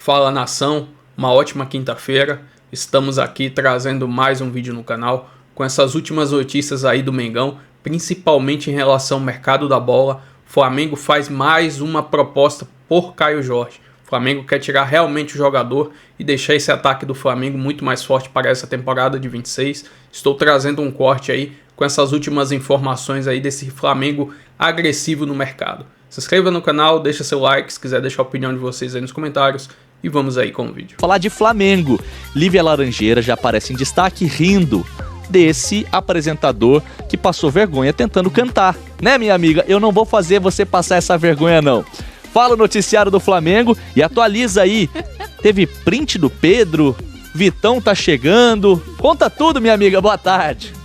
Fala nação, uma ótima quinta-feira. Estamos aqui trazendo mais um vídeo no canal com essas últimas notícias aí do Mengão, principalmente em relação ao mercado da bola. O Flamengo faz mais uma proposta por Caio Jorge. O Flamengo quer tirar realmente o jogador e deixar esse ataque do Flamengo muito mais forte para essa temporada de 26. Estou trazendo um corte aí com essas últimas informações aí desse Flamengo agressivo no mercado. Se inscreva no canal, deixa seu like, se quiser deixar a opinião de vocês aí nos comentários. E vamos aí com o vídeo. Falar de Flamengo, Lívia Laranjeira já aparece em destaque rindo desse apresentador que passou vergonha tentando cantar. Né, minha amiga? Eu não vou fazer você passar essa vergonha, não. Fala o noticiário do Flamengo e atualiza aí. Teve print do Pedro, Vitão tá chegando. Conta tudo, minha amiga. Boa tarde.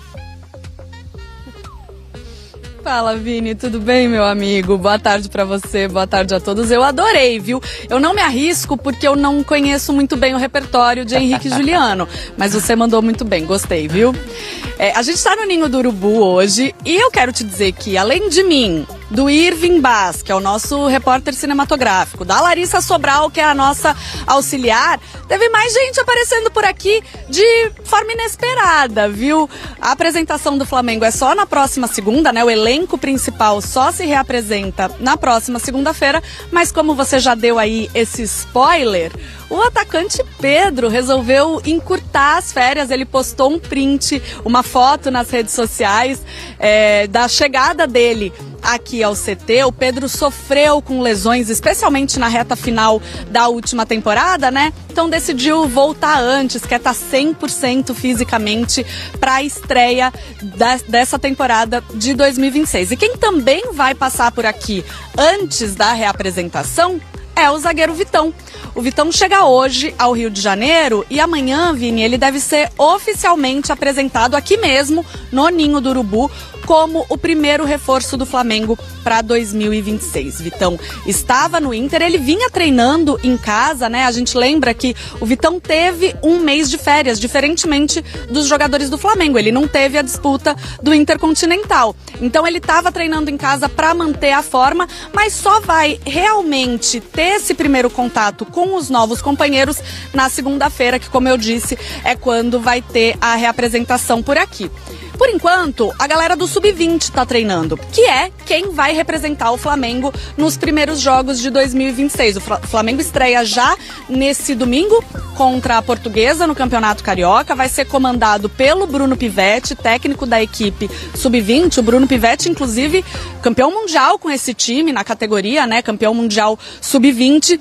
Fala, Vini, tudo bem, meu amigo? Boa tarde pra você, boa tarde a todos. Eu adorei, viu? Eu não me arrisco porque eu não conheço muito bem o repertório de Henrique e Juliano, mas você mandou muito bem, gostei, viu? A gente tá no Ninho do Urubu hoje e eu quero te dizer que, além de mim, do Irving Baz, que é o nosso repórter cinematográfico, da Larissa Sobral, que é a nossa auxiliar, teve mais gente aparecendo por aqui de forma inesperada, viu? A apresentação do Flamengo é só na próxima segunda, né? O elenco principal só se reapresenta na próxima segunda-feira, mas como você já deu aí esse spoiler, o atacante Pedro resolveu encurtar as férias. Ele postou um print, uma foto nas redes sociais da chegada dele aqui ao CT. O Pedro sofreu com lesões, especialmente na reta final da última temporada, né? Então decidiu voltar antes, quer estar 100% fisicamente para a estreia dessa temporada de 2026. E quem também vai passar por aqui antes da reapresentação é o zagueiro Vitão. O Vitão chega hoje ao Rio de Janeiro e amanhã, Vini, ele deve ser oficialmente apresentado aqui mesmo, no Ninho do Urubu, como o primeiro reforço do Flamengo para 2026. Vitão estava no Inter, ele vinha treinando em casa, né? A gente lembra que o Vitão teve um mês de férias, diferentemente dos jogadores do Flamengo. Ele não teve a disputa do Intercontinental. Então ele estava treinando em casa para manter a forma, mas só vai realmente ter esse primeiro contato com os novos companheiros na segunda-feira, que, como eu disse, é quando vai ter a reapresentação por aqui. Por enquanto, a galera do Sub-20 está treinando, que é quem vai representar o Flamengo nos primeiros jogos de 2026. O Flamengo estreia já nesse domingo contra a Portuguesa no Campeonato Carioca. Vai ser comandado pelo Bruno Pivetti, técnico da equipe Sub-20. O Bruno Pivetti, inclusive, campeão mundial com esse time na categoria, né? Campeão mundial Sub-20.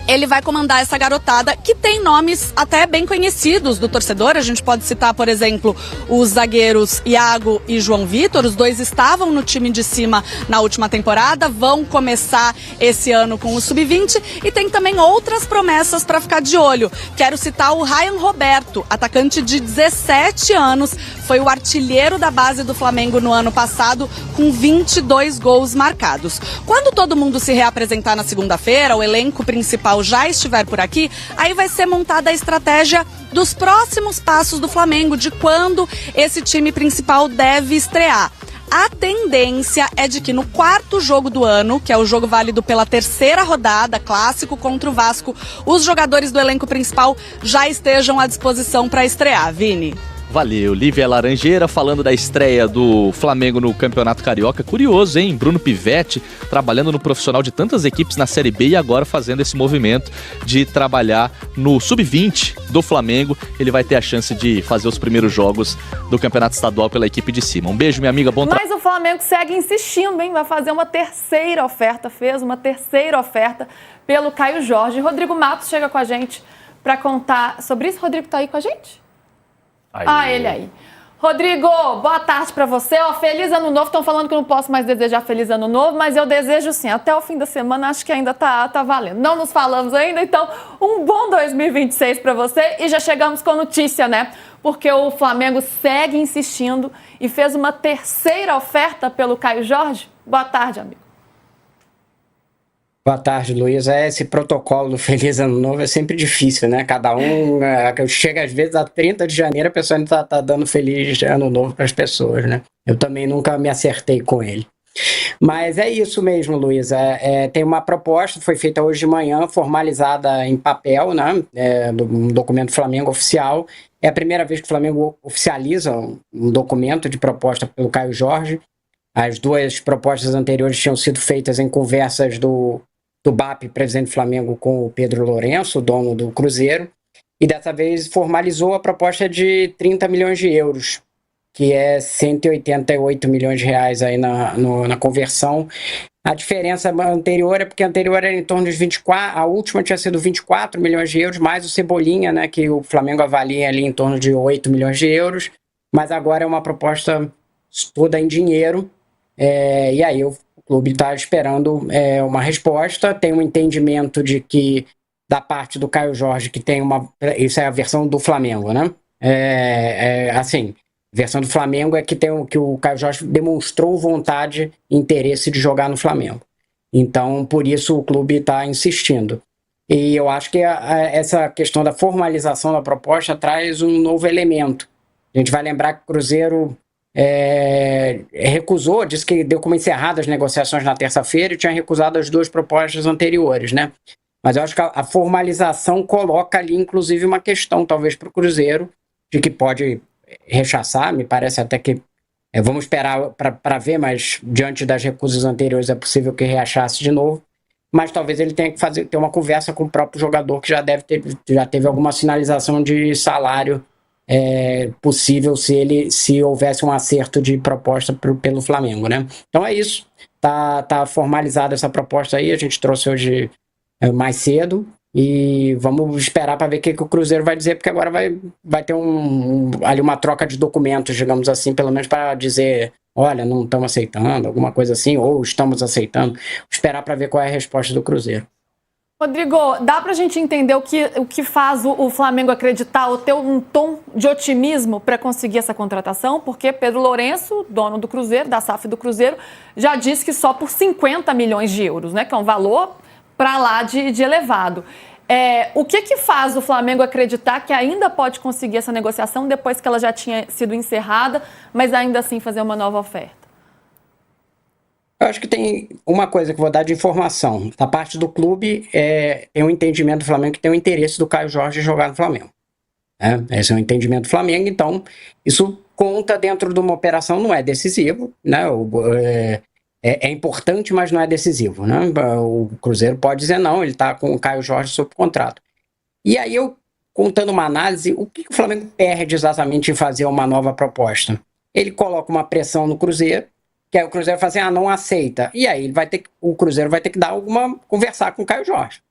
Ele vai comandar essa garotada que tem nomes até bem conhecidos do torcedor. A gente pode citar, por exemplo, os zagueiros Iago e João Vitor. Os dois estavam no time de cima na última temporada, vão começar esse ano com o Sub-20 e tem também outras promessas para ficar de olho. Quero citar o Ryan Roberto, atacante de 17 anos, foi o artilheiro da base do Flamengo no ano passado, com 22 gols marcados. Quando todo mundo se reapresentar na segunda-feira, o elenco principal já estiver por aqui, aí vai ser montada a estratégia dos próximos passos do Flamengo, de quando esse time principal deve estrear. A tendência é de que no quarto jogo do ano, que é o jogo válido pela terceira rodada, clássico contra o Vasco, os jogadores do elenco principal já estejam à disposição para estrear, Vini. Valeu, Lívia Laranjeira falando da estreia do Flamengo no Campeonato Carioca. Curioso, hein? Bruno Pivetti trabalhando no profissional de tantas equipes na Série B e agora fazendo esse movimento de trabalhar no Sub-20 do Flamengo. Ele vai ter a chance de fazer os primeiros jogos do Campeonato Estadual pela equipe de cima. Um beijo, minha amiga. Bom trabalho. Mas o Flamengo segue insistindo, hein? Vai fazer uma terceira oferta. Fez uma terceira oferta pelo Caio Jorge. Rodrigo Matos chega com a gente para contar sobre isso. Rodrigo tá aí com a gente? Ele aí. Rodrigo, boa tarde pra você. Feliz ano novo. Estão falando que eu não posso mais desejar feliz ano novo, mas eu desejo sim. Até o fim da semana, acho que ainda tá valendo. Não nos falamos ainda, então um bom 2026 pra você. E já chegamos com notícia, né? Porque o Flamengo segue insistindo e fez uma terceira oferta pelo Caio Jorge. Boa tarde, amigo. Boa tarde, Luiz. Esse protocolo do Feliz Ano Novo é sempre difícil, né? Cada um chega às vezes a 30 de janeiro, a pessoa ainda tá dando Feliz Ano Novo para as pessoas, né? Eu também nunca me acertei com ele. Mas é isso mesmo, Luiz. Tem uma proposta, foi feita hoje de manhã, formalizada em papel, né? Um documento do Flamengo oficial. É a primeira vez que o Flamengo oficializa um documento de proposta pelo Caio Jorge. As duas propostas anteriores tinham sido feitas em conversas do BAP, presidente do Flamengo, com o Pedro Lourenço, dono do Cruzeiro. E dessa vez formalizou a proposta de 30 milhões de euros, que é 188 milhões de reais aí na conversão. A diferença anterior é porque a anterior era em torno de 24, a última tinha sido 24 milhões de euros, mais o Cebolinha, né, que o Flamengo avalia ali em torno de 8 milhões de euros, mas agora é uma proposta toda em dinheiro, e aí o clube está esperando uma resposta, tem um entendimento de que, da parte do Caio Jorge, que tem isso é a versão do Flamengo, né, assim... A versão do Flamengo é que o Caio Jorge demonstrou vontade e interesse de jogar no Flamengo. Então, por isso o clube está insistindo. E eu acho que essa questão da formalização da proposta traz um novo elemento. A gente vai lembrar que o Cruzeiro recusou, disse que deu como encerradas as negociações na terça-feira e tinha recusado as duas propostas anteriores, né? Mas eu acho que a formalização coloca ali, inclusive, uma questão, talvez, para o Cruzeiro, de que pode rechaçar, me parece até que vamos esperar para ver, mas diante das recusas anteriores é possível que reachasse de novo, mas talvez ele tenha que ter uma conversa com o próprio jogador, que já teve alguma sinalização de salário possível se houvesse um acerto de proposta pelo Flamengo, né? Então é isso, tá formalizada essa proposta aí, a gente trouxe hoje mais cedo. E vamos esperar para ver o que o Cruzeiro vai dizer, porque agora vai ter ali uma troca de documentos, digamos assim, pelo menos para dizer, olha, não estamos aceitando, alguma coisa assim, ou estamos aceitando. Esperar para ver qual é a resposta do Cruzeiro. Rodrigo, dá para a gente entender o que faz o Flamengo acreditar ou ter um tom de otimismo para conseguir essa contratação? Porque Pedro Lourenço, dono do Cruzeiro, da SAF do Cruzeiro, já disse que só por 50 milhões de euros, né, que é um valor para lá de elevado. O que faz o Flamengo acreditar que ainda pode conseguir essa negociação depois que ela já tinha sido encerrada, mas ainda assim fazer uma nova oferta? Eu acho que tem uma coisa que eu vou dar de informação. Da parte do clube, tem um entendimento do Flamengo que tem o interesse do Caio Jorge jogar no Flamengo. Esse é um entendimento do Flamengo, então isso conta dentro de uma operação, não é decisivo, né? É importante, mas não é decisivo, né? O Cruzeiro pode dizer não, ele está com o Caio Jorge sob contrato. E aí eu, contando uma análise, o que o Flamengo perde exatamente em fazer uma nova proposta? Ele coloca uma pressão no Cruzeiro, que aí o Cruzeiro fala assim, não aceita. E aí o Cruzeiro vai ter que conversar com o Caio Jorge.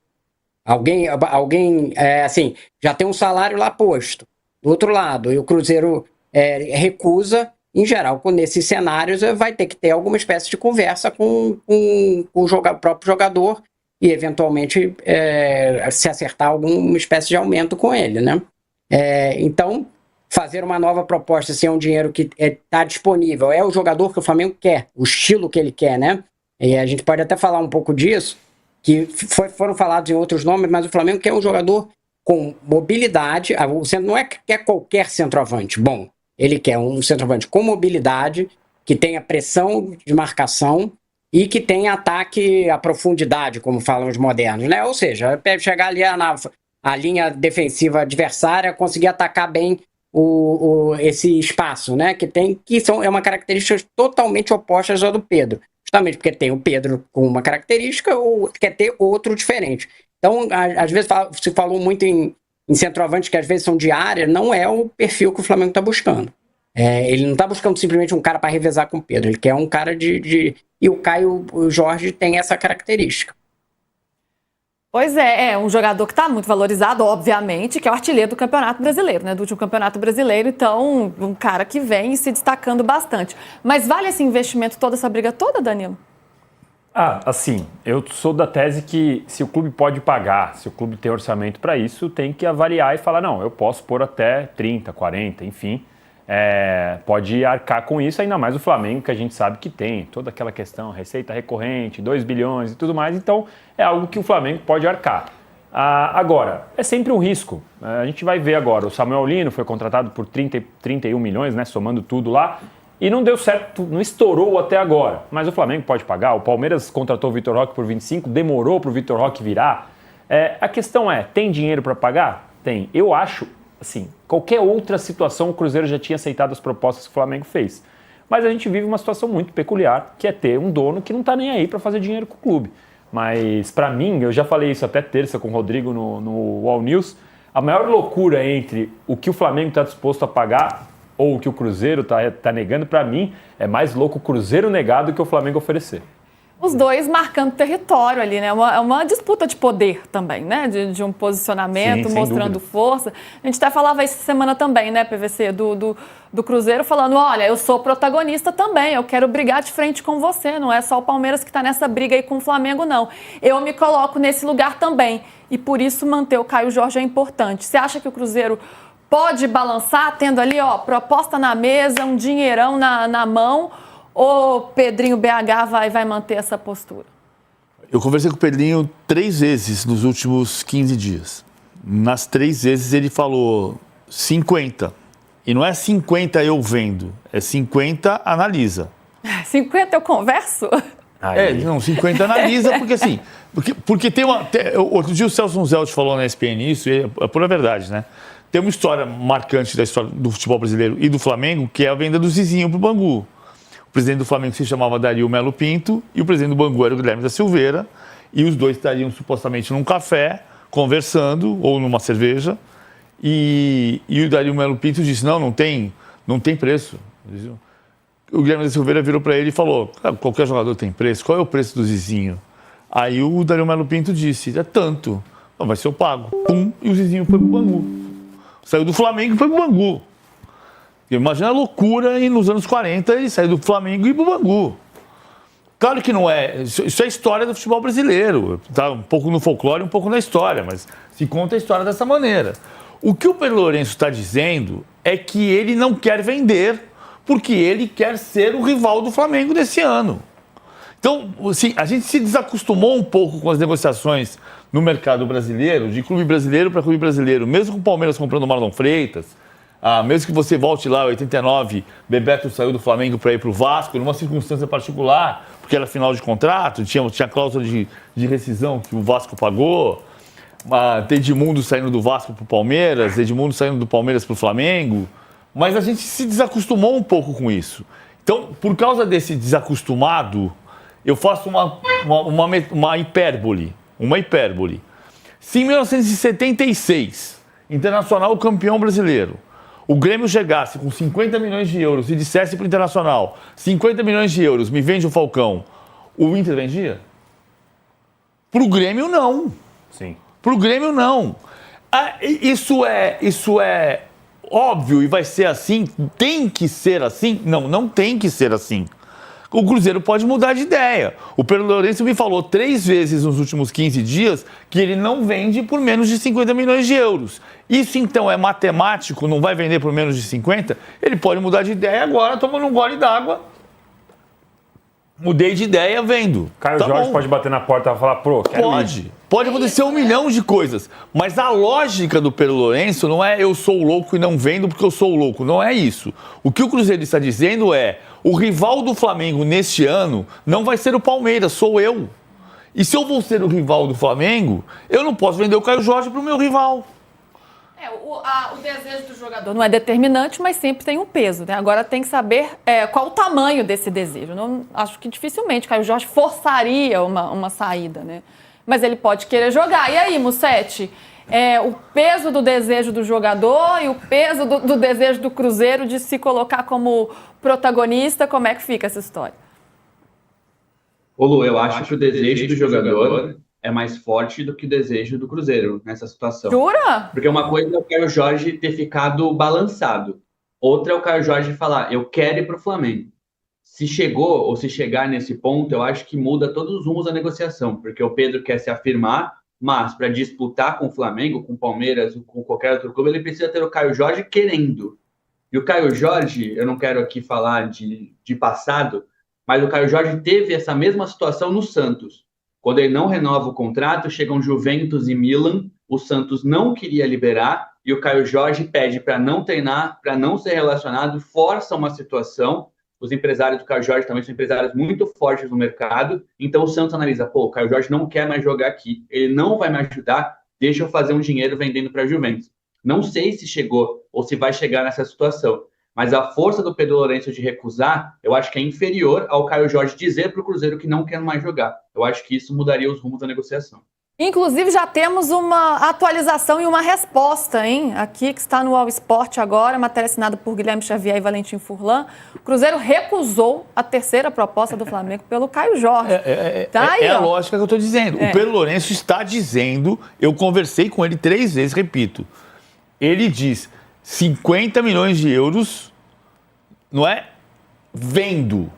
Alguém assim, já tem um salário lá posto. Do outro lado, e o Cruzeiro recusa. Em geral, nesses cenários, vai ter que ter alguma espécie de conversa com o próprio jogador e, eventualmente, se acertar alguma espécie de aumento com ele, né? Então, fazer uma nova proposta, se é um dinheiro que está disponível, é o jogador que o Flamengo quer, o estilo que ele quer, né? E a gente pode até falar um pouco disso, que foram falados em outros nomes, mas o Flamengo quer um jogador com mobilidade. Não é que quer qualquer centroavante, bom. Ele quer um centroavante com mobilidade, que tenha pressão de marcação e que tenha ataque à profundidade, como falam os modernos, né? Ou seja, chegar ali a linha defensiva adversária, conseguir atacar bem esse espaço, né? É uma característica totalmente oposta à do Pedro. Justamente porque tem o Pedro com uma característica ou quer ter outro diferente. Então, às vezes se falou muito em centroavantes que às vezes são de área, não é o perfil que o Flamengo está buscando. Ele não está buscando simplesmente um cara para revezar com o Pedro, ele quer um cara E o Caio Jorge tem essa característica. Pois é um jogador que está muito valorizado, obviamente, que é o artilheiro do Campeonato Brasileiro, né? Do último Campeonato Brasileiro, então um cara que vem se destacando bastante. Mas vale esse investimento, toda essa briga toda, Danilo? Assim, eu sou da tese que se o clube pode pagar, se o clube tem orçamento para isso, tem que avaliar e falar, não, eu posso pôr até 30, 40, enfim, pode arcar com isso, ainda mais o Flamengo, que a gente sabe que tem toda aquela questão, receita recorrente, 2 bilhões e tudo mais, então é algo que o Flamengo pode arcar. Agora, é sempre um risco, a gente vai ver agora, o Samuel Lino foi contratado por 31 milhões, né, somando tudo lá, e não deu certo, não estourou até agora. Mas o Flamengo pode pagar, o Palmeiras contratou o Vitor Roque por 25, demorou para o Vitor Roque virar. A questão é, tem dinheiro para pagar? Tem. Eu acho, assim, qualquer outra situação o Cruzeiro já tinha aceitado as propostas que o Flamengo fez. Mas a gente vive uma situação muito peculiar, que é ter um dono que não está nem aí para fazer dinheiro com o clube. Mas, para mim, eu já falei isso até terça com o Rodrigo no All News, a maior loucura entre o que o Flamengo está disposto a pagar ou o que o Cruzeiro tá negando, para mim, é mais louco o Cruzeiro negar do que o Flamengo oferecer. Os dois marcando território ali, né? É uma disputa de poder também, né? De um posicionamento, sim, mostrando força. A gente até falava essa semana também, né, PVC, do Cruzeiro, falando, olha, eu sou protagonista também, eu quero brigar de frente com você, não é só o Palmeiras que está nessa briga aí com o Flamengo, não. Eu me coloco nesse lugar também, e por isso manter o Caio Jorge é importante. Você acha que o Cruzeiro pode balançar, tendo ali, ó, proposta na mesa, um dinheirão na mão, ou Pedrinho BH vai manter essa postura? Eu conversei com o Pedrinho 3 vezes nos últimos 15 dias. Nas 3 vezes ele falou 50. E não é 50 eu vendo, é 50 analisa. 50 eu converso? Não, 50 analisa, porque assim... Porque tem uma... Outro dia o Celso Zelt falou na ESPN isso, e é pura verdade, né? Tem uma história marcante da história do futebol brasileiro e do Flamengo, que é a venda do Zizinho pro Bangu. O presidente do Flamengo se chamava Dario Melo Pinto e o presidente do Bangu era o Guilherme da Silveira, e os dois estariam supostamente num café, conversando, ou numa cerveja, e o Dario Melo Pinto disse, não tem preço. O Guilherme da Silveira virou para ele e falou, qualquer jogador tem preço, qual é o preço do Zizinho? Aí o Dario Melo Pinto disse, é tanto, vai ser eu pago. Pum, e o Zizinho foi pro Bangu. Saiu do Flamengo e foi pro Bangu. Imagina a loucura, e nos anos 40 ele saiu do Flamengo e ir pro Bangu. Claro que não é, isso é história do futebol brasileiro, tá um pouco no folclore, um pouco na história, mas se conta a história dessa maneira. O que o Pedro Lourenço está dizendo é que ele não quer vender, porque ele quer ser o rival do Flamengo desse ano. Então, assim, a gente se desacostumou um pouco com as negociações no mercado brasileiro, de clube brasileiro para clube brasileiro, mesmo com o Palmeiras comprando o Marlon Freitas, mesmo que você volte lá em 89, Bebeto saiu do Flamengo para ir para o Vasco, numa circunstância particular, porque era final de contrato, tinha cláusula de rescisão que o Vasco pagou, Edmundo saindo do Vasco para o Palmeiras, Edmundo saindo do Palmeiras para o Flamengo, mas a gente se desacostumou um pouco com isso. Então, por causa desse desacostumado, eu faço uma hipérbole. Se em 1976, Internacional campeão brasileiro, o Grêmio chegasse com 50 milhões de euros e dissesse para o Internacional, 50 milhões de euros, me vende o Falcão, o Inter vendia? Para o Grêmio, não. Sim. Para o Grêmio, não. Isso é óbvio e vai ser assim? Tem que ser assim? Não tem que ser assim. O Cruzeiro pode mudar de ideia. O Pedro Lourenço me falou 3 vezes nos últimos 15 dias que ele não vende por menos de 50 milhões de euros. Isso, então, é matemático, não vai vender por menos de 50? Ele pode mudar de ideia agora, tomando um gole d'água. Mudei de ideia, vendo. Caio Jorge pode bater na porta e falar, quero ir. Pode acontecer 1 milhão de coisas. Mas a lógica do Pedro Lourenço não é eu sou louco e não vendo porque eu sou louco. Não é isso. O que o Cruzeiro está dizendo é o rival do Flamengo neste ano não vai ser o Palmeiras, sou eu. E se eu vou ser o rival do Flamengo, eu não posso vender o Caio Jorge para o meu rival. O desejo do jogador não é determinante, mas sempre tem um peso, né? Agora tem que saber qual o tamanho desse desejo. Não, acho que dificilmente o Caio Jorge forçaria uma saída, né? Mas ele pode querer jogar. E aí, Mussetti? O peso do desejo do jogador e o peso do desejo do Cruzeiro de se colocar como protagonista, como é que fica essa história? Ô Lu, eu acho que o desejo do jogador é mais forte do que o desejo do Cruzeiro nessa situação. Jura? Porque uma coisa é o Caio Jorge ter ficado balançado. Outra é o Caio Jorge falar, eu quero ir para o Flamengo. Se chegou ou se chegar nesse ponto, eu acho que muda todos os rumos da negociação, porque o Pedro quer se afirmar, mas para disputar com o Flamengo, com o Palmeiras, com qualquer outro clube, ele precisa ter o Caio Jorge querendo. E o Caio Jorge, eu não quero aqui falar de passado, mas o Caio Jorge teve essa mesma situação no Santos. Quando ele não renova o contrato, chegam Juventus e Milan, o Santos não queria liberar e o Caio Jorge pede para não treinar, para não ser relacionado, força uma situação Os empresários do Caio Jorge também são empresários muito fortes no mercado. Então o Santos analisa, pô, o Caio Jorge não quer mais jogar aqui, ele não vai me ajudar, deixa eu fazer um dinheiro vendendo para a Juventus. Não sei se chegou ou se vai chegar nessa situação, mas a força do Pedro Lourenço de recusar, eu acho que é inferior ao Caio Jorge dizer para o Cruzeiro que não quer mais jogar. Eu acho que isso mudaria os rumos da negociação. Inclusive, já temos uma atualização e uma resposta, hein? Aqui, que está no All Sport agora, matéria assinada por Guilherme Xavier e Valentim Furlan. O Cruzeiro recusou a terceira proposta do Flamengo pelo Caio Jorge. É a lógica que eu estou dizendo. O Pedro Lourenço está dizendo, eu conversei com ele 3 vezes, repito. Ele diz 50 milhões de euros, não é vendo,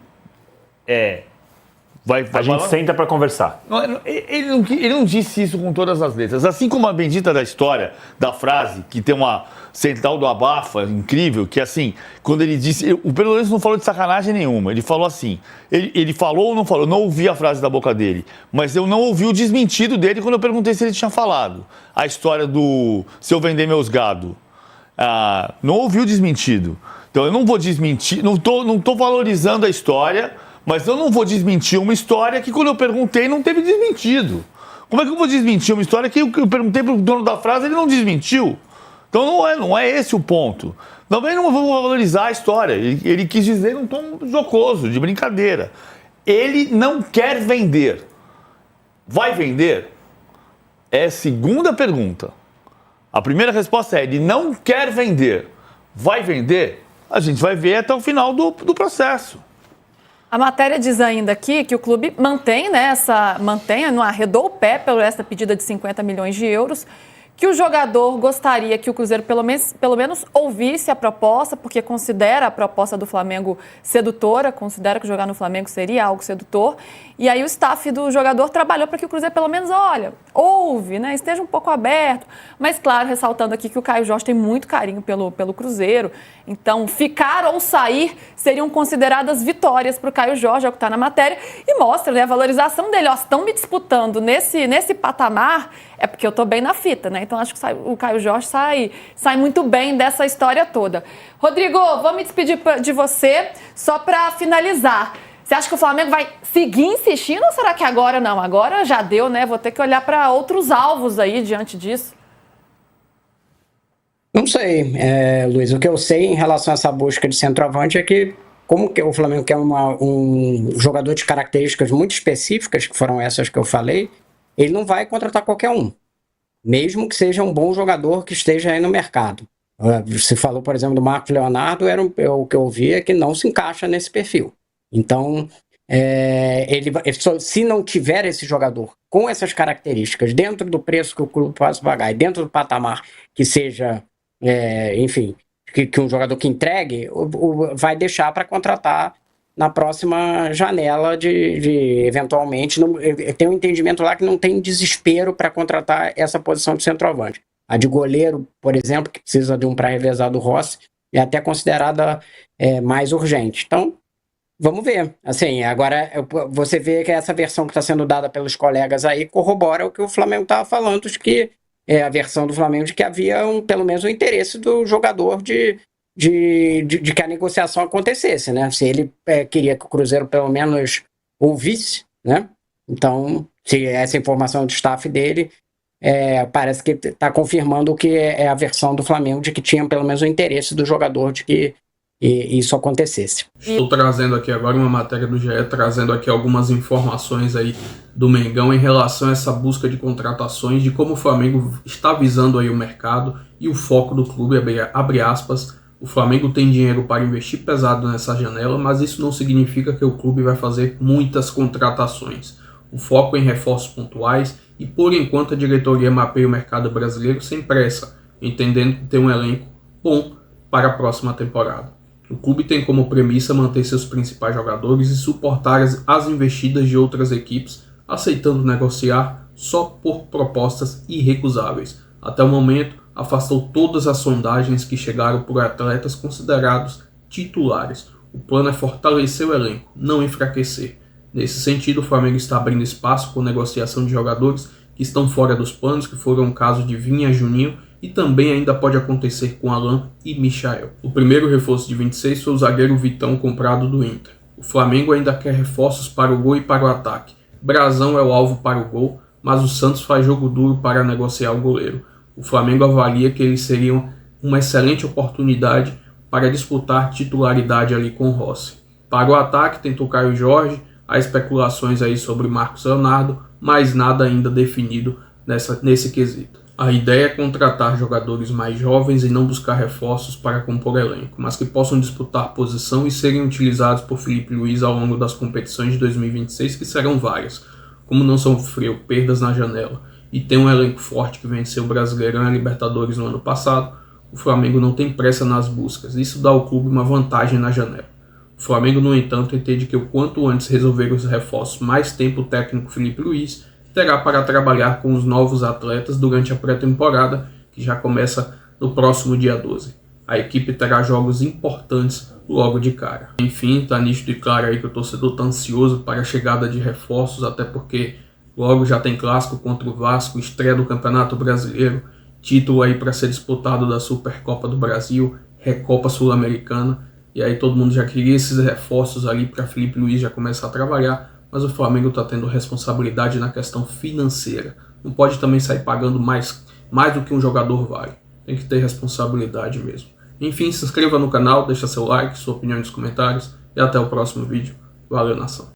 A gente senta para conversar. Ele não disse isso com todas as letras. Assim como a bendita da história, da frase, que tem uma central do abafa incrível, que assim, quando ele disse... O Pedro Lourenço não falou de sacanagem nenhuma. Ele falou assim, ele falou ou não falou? Eu não ouvi a frase da boca dele. Mas eu não ouvi o desmentido dele quando eu perguntei se ele tinha falado. A história do se eu vender meus gado. Não ouvi o desmentido. Então eu não vou desmentir, não tô valorizando a história... Mas eu não vou desmentir uma história que, quando eu perguntei, não teve desmentido. Como é que eu vou desmentir uma história que eu perguntei para o dono da frase e ele não desmentiu? Então não é esse o ponto. Também não vou valorizar a história. Ele quis dizer num tom jocoso, de brincadeira. Ele não quer vender. Vai vender? É a segunda pergunta. A primeira resposta é: ele não quer vender. Vai vender? A gente vai ver até o final do processo. A matéria diz ainda aqui que o clube não arredou o pé pela essa pedida de 50 milhões de euros, que o jogador gostaria que o Cruzeiro pelo menos ouvisse a proposta, porque considera a proposta do Flamengo sedutora, considera que jogar no Flamengo seria algo sedutor. E aí o staff do jogador trabalhou para que o Cruzeiro pelo menos, ouve, né, esteja um pouco aberto. Mas claro, ressaltando aqui que o Caio Jorge tem muito carinho pelo Cruzeiro. Então, ficar ou sair seriam consideradas vitórias para o Caio Jorge, é o que está na matéria. E mostra, né, a valorização dele. Estão me disputando nesse patamar, é porque eu estou bem na fita, né? Então, acho que o Caio Jorge sai muito bem dessa história toda. Rodrigo, vou me despedir de você só para finalizar. Você acha que o Flamengo vai seguir insistindo ou será que agora não? Agora já deu, né? Vou ter que olhar para outros alvos aí diante disso. Não sei, Luiz. O que eu sei em relação a essa busca de centroavante é que, como que o Flamengo quer um jogador de características muito específicas, que foram essas que eu falei, ele não vai contratar qualquer um, mesmo que seja um bom jogador que esteja aí no mercado. Você falou, por exemplo, do Marcos Leonardo, o que eu ouvi é que não se encaixa nesse perfil. Então, se não tiver esse jogador com essas características dentro do preço que o clube pode pagar e dentro do patamar que seja, enfim, que um jogador que entregue, vai deixar para contratar na próxima janela de eventualmente, tem um entendimento lá que não tem desespero para contratar essa posição de centroavante. A de goleiro, por exemplo, que precisa de um para revezar do Rossi, é até considerada mais urgente. Então, vamos ver. Assim, agora você vê que essa versão que está sendo dada pelos colegas aí corrobora o que o Flamengo estava falando, de que a versão do Flamengo de que havia pelo menos um interesse do jogador de que a negociação acontecesse, né? Se ele queria que o Cruzeiro pelo menos ouvisse, né? Então, se essa informação do staff dele parece que está confirmando o que é a versão do Flamengo, de que tinha pelo menos o interesse do jogador de que isso acontecesse. Estou trazendo aqui agora uma matéria do GE, trazendo aqui algumas informações aí do Mengão em relação a essa busca de contratações, de como o Flamengo está visando aí o mercado e o foco do clube, abre aspas, o Flamengo tem dinheiro para investir pesado nessa janela, mas isso não significa que o clube vai fazer muitas contratações. O foco é em reforços pontuais e, por enquanto, a diretoria mapeia o mercado brasileiro sem pressa, entendendo que tem um elenco bom para a próxima temporada. O clube tem como premissa manter seus principais jogadores e suportar as investidas de outras equipes, aceitando negociar só por propostas irrecusáveis. Até o momento, afastou todas as sondagens que chegaram por atletas considerados titulares. O plano é fortalecer o elenco, não enfraquecer. Nesse sentido, o Flamengo está abrindo espaço com negociação de jogadores que estão fora dos planos, que foram o caso de Vinha, Juninho e também ainda pode acontecer com Alan e Michael. O primeiro reforço de 26 foi o zagueiro Vitão, comprado do Inter. O Flamengo ainda quer reforços para o gol e para o ataque. Brazão é o alvo para o gol, mas o Santos faz jogo duro para negociar o goleiro. O Flamengo avalia que eles seriam uma excelente oportunidade para disputar titularidade ali com o Rossi. Para o ataque tentou Caio Jorge, há especulações aí sobre Marcos Leonardo, mas nada ainda definido nesse quesito. A ideia é contratar jogadores mais jovens e não buscar reforços para compor elenco, mas que possam disputar posição e serem utilizados por Felipe Luiz ao longo das competições de 2026, que serão várias. Como não sofreu perdas na janela e tem um elenco forte que venceu o Brasileirão e a Libertadores no ano passado, o Flamengo não tem pressa nas buscas. Isso dá ao clube uma vantagem na janela. O Flamengo, no entanto, entende que o quanto antes resolver os reforços, mais tempo o técnico Felipe Luiz terá para trabalhar com os novos atletas durante a pré-temporada, que já começa no próximo dia 12. A equipe terá jogos importantes logo de cara. Enfim, tá nítido e claro aí que o torcedor tá ansioso para a chegada de reforços, até porque logo já tem clássico contra o Vasco, estreia do Campeonato Brasileiro, título aí para ser disputado da Supercopa do Brasil, Recopa Sul-Americana, e aí todo mundo já queria esses reforços ali para Felipe Luiz já começar a trabalhar, mas o Flamengo está tendo responsabilidade na questão financeira. Não pode também sair pagando mais do que um jogador vale. Tem que ter responsabilidade mesmo. Enfim, se inscreva no canal, deixa seu like, sua opinião nos comentários e até o próximo vídeo. Valeu, nação!